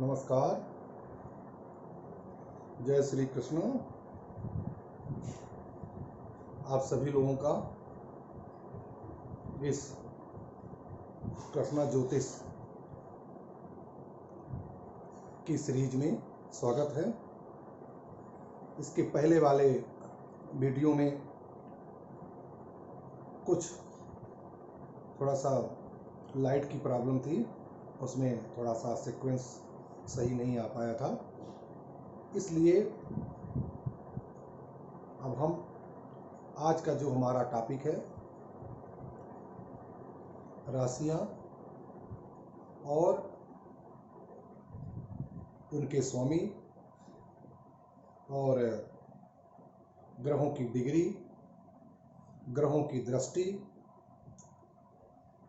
नमस्कार। जय श्री कृष्ण। आप सभी लोगों का इस कृष्णा ज्योतिष की सीरीज में स्वागत है। इसके पहले वाले वीडियो में कुछ थोड़ा सा लाइट की प्रॉब्लम थी, उसमें थोड़ा सा सीक्वेंस सही नहीं आ पाया था, इसलिए अब हम आज का जो हमारा टॉपिक है राशियां और उनके स्वामी और ग्रहों की डिग्री, ग्रहों की दृष्टि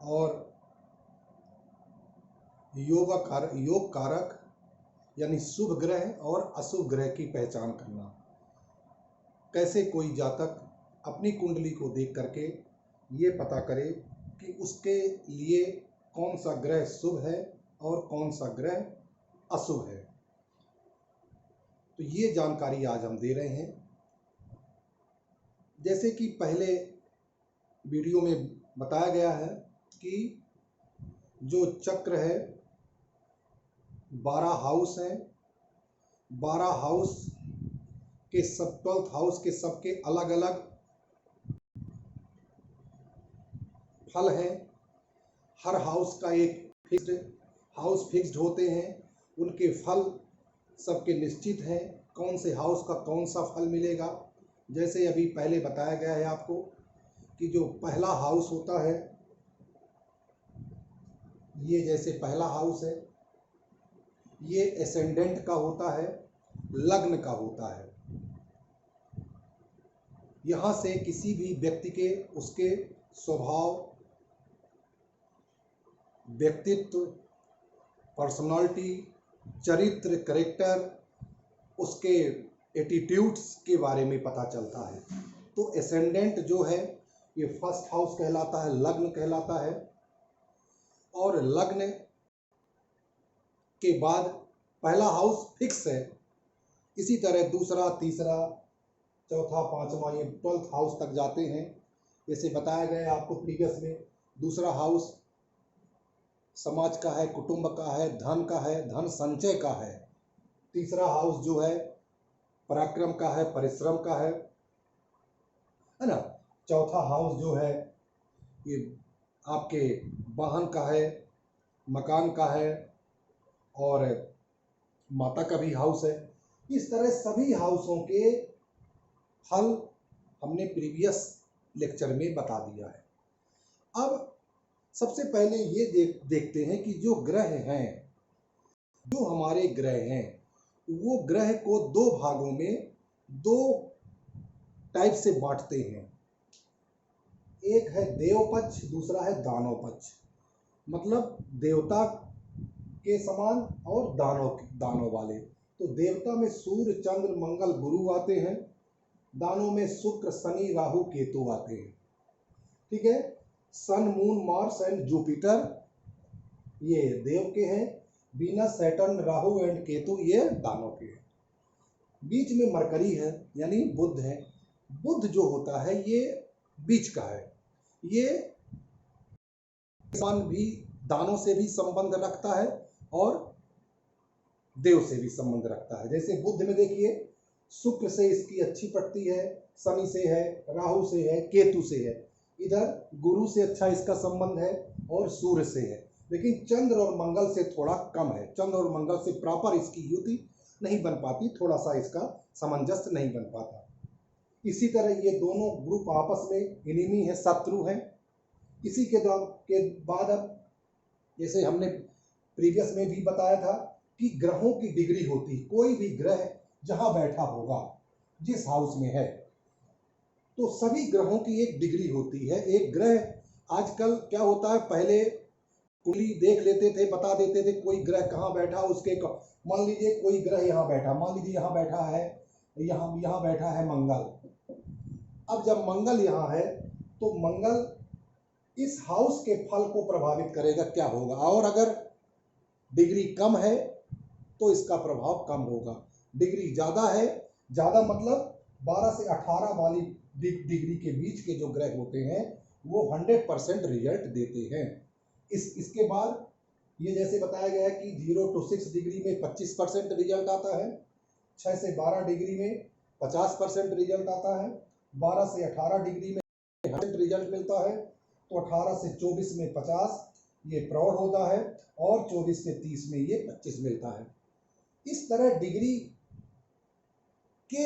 और योग कारक यानी शुभ ग्रह और अशुभ ग्रह की पहचान करना। कैसे कोई जातक अपनी कुंडली को देख करके ये पता करे कि उसके लिए कौन सा ग्रह शुभ है और कौन सा ग्रह अशुभ है। तो ये जानकारी आज हम दे रहे हैं। जैसे कि पहले वीडियो में बताया गया है कि जो चक्र है 12 हाउस हैं, 12 हाउस के सब 12th हाउस के सबके अलग अलग फल हैं। हर हाउस का एक फिक्स्ड होते हैं, उनके फल सबके निश्चित हैं। कौन से हाउस का कौन सा फल मिलेगा, जैसे अभी पहले बताया गया है आपको कि जो पहला हाउस होता है, ये जैसे पहला हाउस है, ये एसेंडेंट का होता है, लग्न का होता है। यहाँ से किसी भी व्यक्ति के उसके स्वभाव, व्यक्तित्व, पर्सनालिटी, चरित्र, कैरेक्टर, उसके एटीट्यूड्स के बारे में पता चलता है। तो एसेंडेंट जो है ये फर्स्ट हाउस कहलाता है, लग्न कहलाता है। और लग्न के बाद पहला हाउस फिक्स है, इसी तरह दूसरा, तीसरा, चौथा, पांचवा, ये 12th हाउस तक जाते हैं। जैसे बताया गया आपको प्रीवियस में, दूसरा हाउस समाज का है, कुटुंब का है, धन का है, धन संचय का है। तीसरा हाउस जो है पराक्रम का है, परिश्रम का है ना। चौथा हाउस जो है ये आपके वाहन का है, मकान का है और माता का भी हाउस है। इस तरह सभी हाउसों के फल हमने प्रीवियस लेक्चर में बता दिया है। अब सबसे पहले ये देखते हैं कि जो ग्रह हैं, जो हमारे ग्रह हैं, वो ग्रह को दो भागों में, दो टाइप से बांटते हैं। एक है देव पक्ष, दूसरा है दानव पक्ष। मतलब देवता के समान और दानव वाले। तो देवता में सूर्य, चंद्र, मंगल, गुरु आते हैं। दानव में शुक्र, शनि, राहु, केतु आते हैं। ठीक है। सन, मून, मार्स एंड जुपिटर ये देव के हैं। Venus, Saturn, Rahu and Ketu ये दानव के हैं। बीच में मरकरी है यानी बुध है। बुध जो होता है ये बीच का है। ये भी दानों से भी संबंध रखता है और देव से भी संबंध रखता है। जैसे बुध में देखिए शुक्र से इसकी अच्छी पड़ती है, शनि से है, राहु से है, केतु से है। इधर गुरु से अच्छा इसका संबंध है और सूर्य से है। लेकिन चंद्र और मंगल से थोड़ा कम है। चंद्र और मंगल से प्रॉपर इसकी युति नहीं बन पाती, थोड़ा सा इसका सामंजस्य नहीं बन पाता। इसी तरह ये दोनों ग्रुप आपस में एनिमी है, शत्रु हैं। इसी के बाद अब जैसे हमने प्रीवियस में भी बताया था कि ग्रहों की डिग्री होती, कोई भी ग्रह जहां बैठा होगा, जिस हाउस में है, तो सभी ग्रहों की एक डिग्री होती है। एक ग्रह आजकल क्या होता है, पहले कुंडली देख लेते थे, बता देते थे कोई ग्रह कहाँ बैठा, उसके मान लीजिए कोई ग्रह यहाँ बैठा, मान लीजिए यहाँ बैठा है, यहाँ बैठा है मंगल। अब जब मंगल यहाँ है तो मंगल इस हाउस के फल को प्रभावित करेगा, क्या होगा। और अगर डिग्री कम है तो इसका प्रभाव कम होगा। डिग्री ज़्यादा है, ज़्यादा मतलब 12 से 18 वाली डिग्री के बीच के जो ग्रह होते हैं वो 100% रिजल्ट देते हैं। इसके बाद ये जैसे बताया गया है कि 0 to 6 डिग्री में 25% रिजल्ट आता है, 6 से 12 डिग्री में 50% रिजल्ट आता है, 12 से 18 डिग्री में 100% रिजल्ट मिलता है, तो 18 से 24 में 50 ये प्रौढ़ होता है, और 24 से 30 में ये 25 मिलता है। इस तरह डिग्री के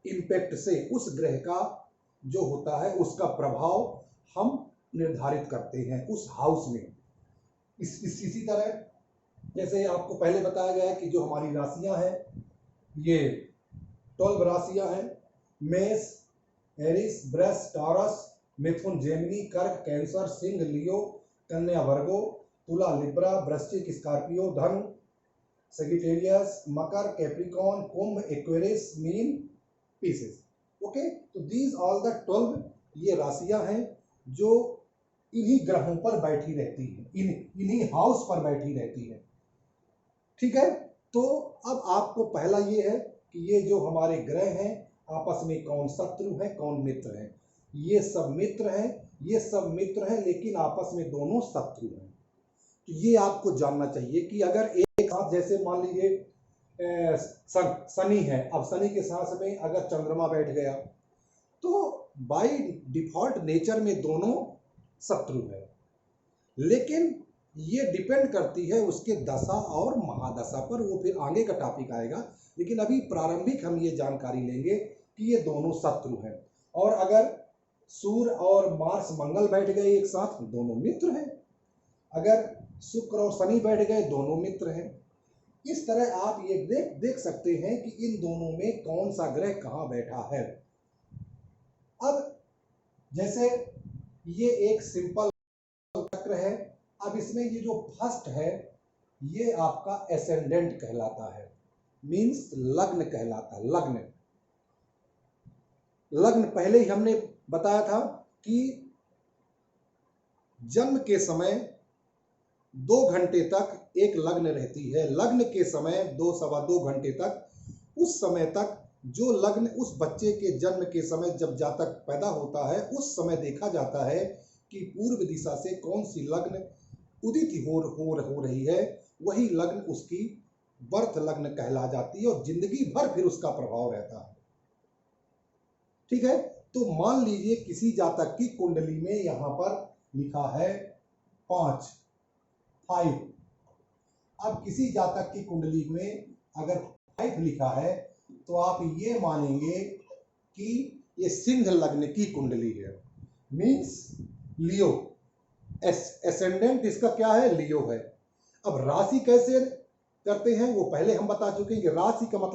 इम्पैक्ट से उस ग्रह का जो होता है उसका प्रभाव हम निर्धारित करते हैं उस हाउस में। इसी तरह जैसे आपको पहले बताया गया है कि जो हमारी राशियां हैं ये 12 राशियां हैं, मेष, एरिस, वृष, टॉरस, मिथुन, जेमिनी, कर्क, कैंसर, सिंह, लियो, कन्या, वर्गो, तुला, लिब्रा, वृश्चिक, स्कॉर्पियो, धनु, सजिटेरियस, मकर, कैप्रिकॉर्न, कुंभ, एक्वेरियस, मीन, पीसेस। ओके, तो दीज ऑल द 12 ये राशियां हैं जो इन्हीं ग्रहों पर बैठी रहती है, इन्हीं हाउस पर बैठी रहती है। ठीक है, तो अब आपको पहला ये है कि ये जो हमारे ग्रह हैं आपस में कौन शत्रु है कौन मित्र है। ये सब मित्र हैं, ये सब मित्र हैं, लेकिन आपस में दोनों शत्रु हैं। तो ये आपको जानना चाहिए कि अगर एक साथ, जैसे मान लीजिए शनि है, अब शनि के साथ में अगर चंद्रमा बैठ गया तो बाय डिफॉल्ट नेचर में दोनों शत्रु है, लेकिन ये डिपेंड करती है उसके दशा और महादशा पर, वो फिर आगे का टॉपिक आएगा। लेकिन अभी प्रारंभिक हम ये जानकारी लेंगे कि ये दोनों शत्रु हैं। और अगर सूर्य और मार्स मंगल बैठ गए एक साथ, दोनों मित्र हैं। अगर शुक्र और शनि बैठ गए, दोनों मित्र हैं। इस तरह आप ये देख सकते हैं कि इन दोनों में कौन सा ग्रह कहाँ बैठा है। अब जैसे ये एक सिंपल चक्र है, अब इसमें ये जो फर्स्ट है ये आपका एसेंडेंट कहलाता है, मींस लग्न कहलाता है। लग्न पहले ही हमने बताया था कि जन्म के समय 2 घंटे तक एक लग्न रहती है। लग्न के समय 2 सवा 2 घंटे तक, उस समय तक जो लग्न उस बच्चे के जन्म के समय जब जातक पैदा होता है उस समय देखा जाता है कि पूर्व दिशा से कौन सी लग्न उदित हो रही है, वही लग्न उसकी बर्थ लग्न कहला जाती है और जिंदगी भर फिर उसका प्रभाव रहता है। ठीक है, तो मान लीजिए किसी जातक की कुंडली में यहां पर लिखा है 5। अब किसी जातक की कुंडली में अगर 5 लिखा है तो आप ये मानेंगे कि ये सिंह लग्न की कुंडली है, मींस लियो। एसेंडेंट इसका क्या है, लियो है। अब राशि कैसे करते हैं वो पहले हम बता चुके हैं। राशि का मतलब